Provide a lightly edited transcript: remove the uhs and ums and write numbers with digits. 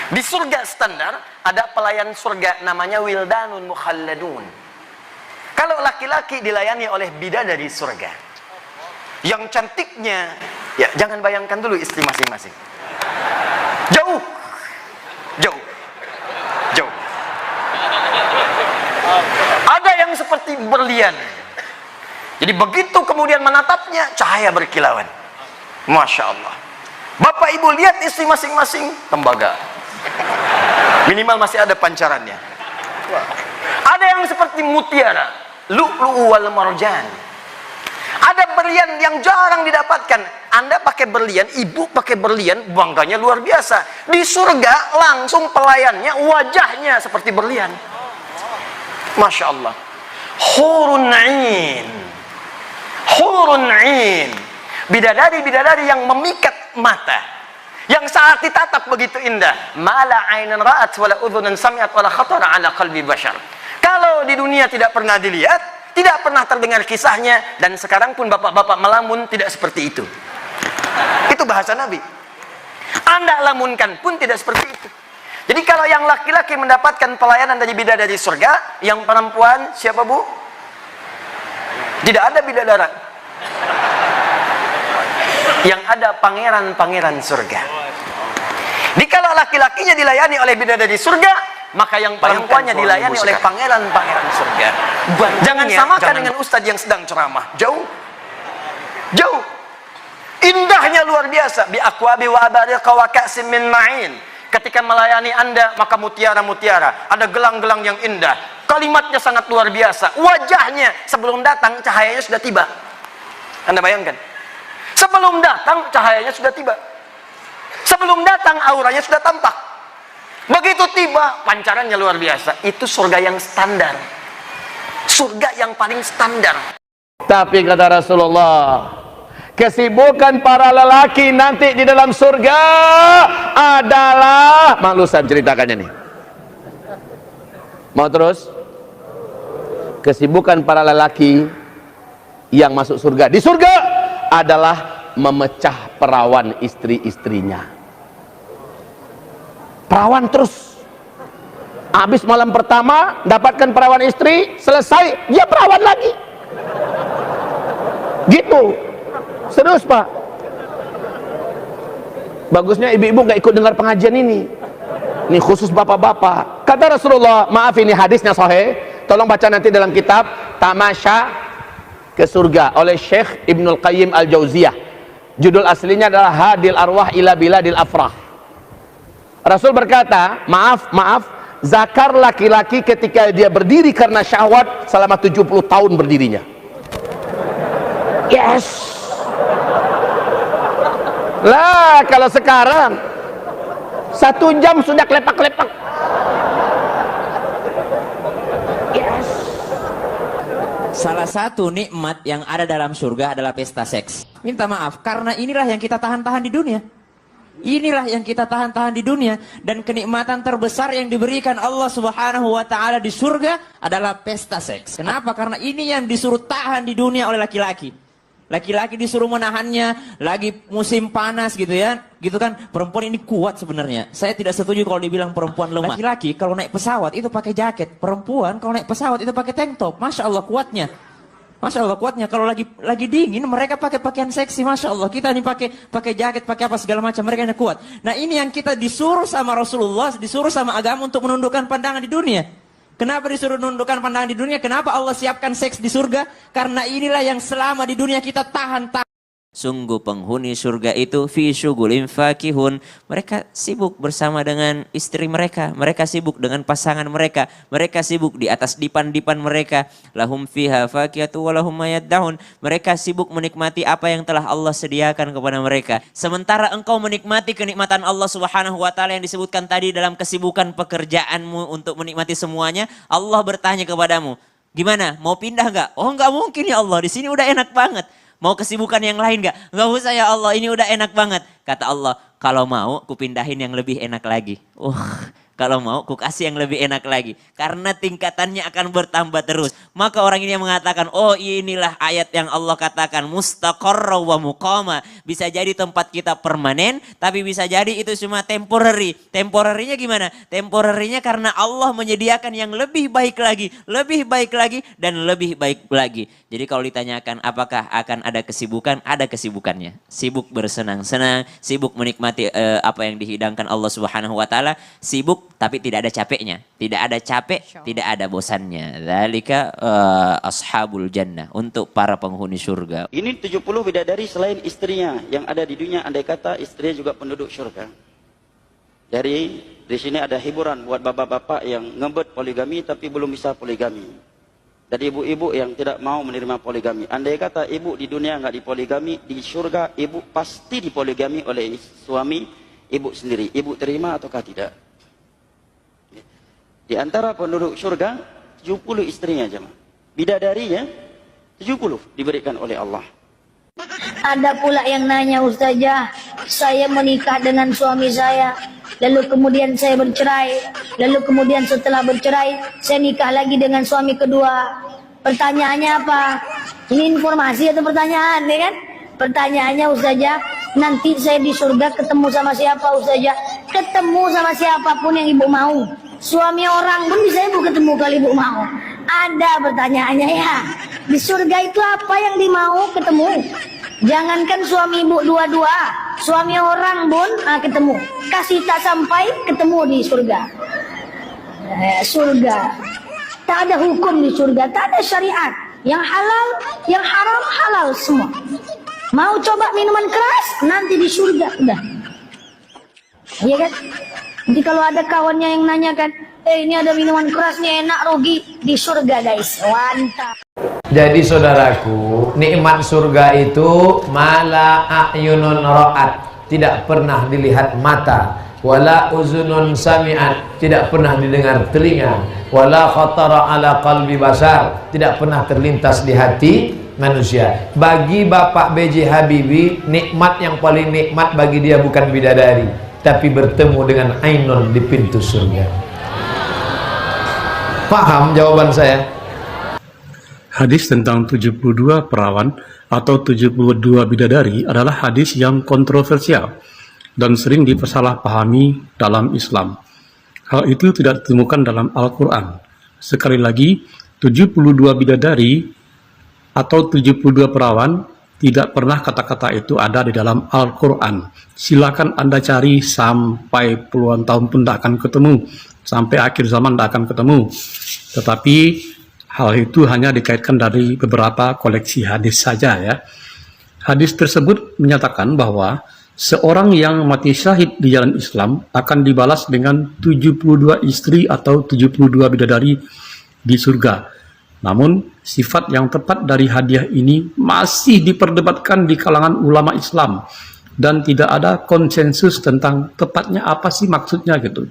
Di surga standar ada pelayan surga namanya wildanun mukhalladun. Kalau laki-laki dilayani oleh bidadari surga yang cantiknya, ya jangan bayangkan dulu istri masing-masing. Jauh, jauh, jauh. Ada yang seperti berlian. Jadi begitu kemudian menatapnya, cahaya berkilauan. Masya Allah. Bapak ibu lihat istri masing-masing, tembaga. Minimal masih ada pancarannya. Ada yang seperti mutiara, lu'lu'u wal marjan. Ada berlian yang jarang didapatkan. Anda pakai berlian, ibu pakai berlian, bangganya luar biasa. Di surga langsung pelayannya, wajahnya seperti berlian. Masya Allah. Hurun 'ain. Hurun 'ain. Bidadari-bidadari yang memikat mata, yang saat ditatap begitu indah. Mala 'ainan ra'at wala udhunan sami'at wala khatara 'ala qalbi bashar. Kalau di dunia tidak pernah dilihat, tidak pernah terdengar kisahnya, dan sekarang pun bapak-bapak melamun tidak seperti itu. Itu bahasa Nabi. Anda lamunkan pun tidak seperti itu. Jadi kalau yang laki-laki mendapatkan pelayanan dari bidadari surga, yang perempuan siapa bu? Tidak ada bidadara. Yang ada pangeran-pangeran surga. Jadi kalau laki-lakinya dilayani oleh bidadari surga, maka yang perempuannya dilayani oleh pangeran-pangeran surga. Jangan samakan dengan ustadz yang sedang ceramah. Jauh. Jauh. Indahnya luar biasa. Bi aqwabi wa abariqa wa ka'sim min ma'in. Ketika melayani Anda, maka mutiara-mutiara. Ada gelang-gelang yang indah. Kalimatnya sangat luar biasa. Wajahnya sebelum datang cahayanya sudah tiba. Anda bayangkan. Sebelum datang cahayanya sudah tiba. Sebelum datang auranya sudah tampak. Begitu tiba pancarannya luar biasa. Itu surga yang standar. Surga yang paling standar. Tapi kata Rasulullah, kesibukan para lelaki nanti di dalam surga adalah, maklusan ceritakannya nih. Mau terus? Kesibukan para lelaki yang masuk surga, di surga adalah memecah perawan istri-istrinya. Perawan terus. Habis malam pertama dapatkan perawan istri, selesai dia perawan lagi. Gitu. Serius pak. Bagusnya ibu-ibu gak ikut dengar pengajian ini. Ini khusus bapak-bapak. Kata Rasulullah, maaf ini hadisnya sahih, tolong baca nanti dalam kitab Tamasya ke Surga oleh Syekh Ibnul Qayyim Al-Jauziyah. Judul aslinya adalah Hadil Arwah ila Biladil Afrah. Rasul berkata, maaf, zakar laki-laki ketika dia berdiri karena syahwat selama 70 tahun berdirinya. Yes. Lah kalau sekarang 1 jam sudah klepak-klepak. Yes. Salah satu nikmat yang ada dalam surga adalah pesta seks. Minta maaf, karena inilah yang kita tahan-tahan di dunia. Inilah yang kita tahan-tahan di dunia. Dan kenikmatan terbesar yang diberikan Allah Subhanahu wa ta'ala di surga adalah pesta seks. Kenapa? Karena ini yang disuruh tahan di dunia oleh laki-laki. Laki-laki disuruh menahannya, lagi musim panas gitu ya. Gitu kan, perempuan ini kuat sebenarnya. Saya tidak setuju kalau dibilang perempuan lemah. Laki-laki kalau naik pesawat itu pakai jaket. Perempuan kalau naik pesawat itu pakai tank top. Masya Allah kuatnya. Masya Allah kuatnya. Kalau lagi dingin mereka pakai pakaian seksi. Masya Allah. Kita ini pakai jaket, pakai apa segala macam. Mereka ini kuat. Nah ini yang kita disuruh sama Rasulullah, disuruh sama agama untuk menundukkan pandangan di dunia. Kenapa disuruh menundukkan pandangan di dunia? Kenapa Allah siapkan seks di surga? Karena inilah yang selama di dunia kita tahan-tahan. Sungguh penghuni surga itu fi syugulin fakihun. Mereka sibuk bersama dengan istri mereka. Mereka sibuk dengan pasangan mereka. Mereka sibuk di atas dipan-dipan mereka. Lahum fiha fakihatu wa lahum mayaddahun. Mereka sibuk menikmati apa yang telah Allah sediakan kepada mereka. Sementara engkau menikmati kenikmatan Allah Subhanahu wa ta'ala yang disebutkan tadi dalam kesibukan pekerjaanmu untuk menikmati semuanya. Allah bertanya kepadamu, gimana? Mau pindah enggak? Oh enggak mungkin ya Allah, di sini udah enak banget. Mau kesibukan yang lain gak? Gak usah ya Allah, ini udah enak banget. Kata Allah, kalau mau kupindahin yang lebih enak lagi. Kalau mau, ku kasih yang lebih enak lagi. Karena tingkatannya akan bertambah terus. Maka orang ini yang mengatakan, oh inilah ayat yang Allah katakan, mustaqarra wa muqama. Bisa jadi tempat kita permanen, tapi bisa jadi itu cuma temporary. Temporary-nya gimana? Temporary-nya karena Allah menyediakan yang lebih baik lagi, dan lebih baik lagi. Jadi kalau ditanyakan apakah akan ada kesibukan, ada kesibukannya. Sibuk bersenang-senang, sibuk menikmati apa yang dihidangkan Allah Subhanahu wa taala, sibuk tapi tidak ada capeknya. Tidak ada capek, tidak ada bosannya. Dzalika ashabul jannah, untuk para penghuni surga. Ini 70 bidadari selain istrinya yang ada di dunia, andai kata istrinya juga penduduk surga. Jadi di sini ada hiburan buat bapak-bapak yang ngebet poligami tapi belum bisa poligami. Dan ibu-ibu yang tidak mau menerima poligami. Andai kata ibu di dunia nggak dipoligami, di surga ibu pasti dipoligami oleh suami ibu sendiri. Ibu terima ataukah tidak? Di antara penduduk surga 70 istrinya jemaah. Bidadarinya 70 diberikan oleh Allah. Ada pula yang nanya, Ustazah, saya menikah dengan suami saya, lalu kemudian saya bercerai, lalu kemudian setelah bercerai saya nikah lagi dengan suami kedua. Pertanyaannya apa? Ini informasi atau pertanyaan, ya kan? Pertanyaannya, Ustazah, nanti saya di surga ketemu sama siapa, Ustazah? Ketemu sama siapapun yang ibu mau. Suami orang pun bisa ibu ketemu kalau ibu mau. Ada pertanyaannya ya. Di surga itu apa yang dimau ketemu? Jangankan suami ibu dua-dua, suami orang pun ketemu. Kasih tak sampai ketemu di surga. Surga. Tak ada hukum di surga, tak ada syariat. Yang halal, yang haram halal semua. Mau coba minuman keras, nanti di surga udah. Iya kan? Nanti kalau ada kawannya yang nanyakan, ini ada minuman kerasnya enak, rugi, di surga guys. Mantap. Jadi saudaraku, nikmat surga itu mala a'yunun ra'at, tidak pernah dilihat mata, wala uzunun sami'at, tidak pernah didengar telinga, wala khatara ala qalbi basar, tidak pernah terlintas di hati manusia. Bagi Bapak B.J. Habibie, nikmat yang paling nikmat bagi dia bukan bidadari, tapi bertemu dengan Ainun di pintu surga. Paham jawaban saya? Hadis tentang 72 perawan atau 72 bidadari adalah hadis yang kontroversial dan sering dipersalahpahami dalam Islam. Hal itu tidak ditemukan dalam Al-Quran. Sekali lagi, 72 bidadari atau 72 perawan, tidak pernah kata-kata itu ada di dalam Al-Quran. Silakan Anda cari sampai puluhan tahun pun tidak akan ketemu. Sampai akhir zaman tidak akan ketemu. Tetapi hal itu hanya dikaitkan dari beberapa koleksi hadis saja ya. Hadis tersebut menyatakan bahwa seorang yang mati syahid di jalan Islam akan dibalas dengan 72 istri atau 72 bidadari di surga. Namun sifat yang tepat dari hadiah ini masih diperdebatkan di kalangan ulama Islam dan tidak ada konsensus tentang tepatnya apa sih maksudnya gitu.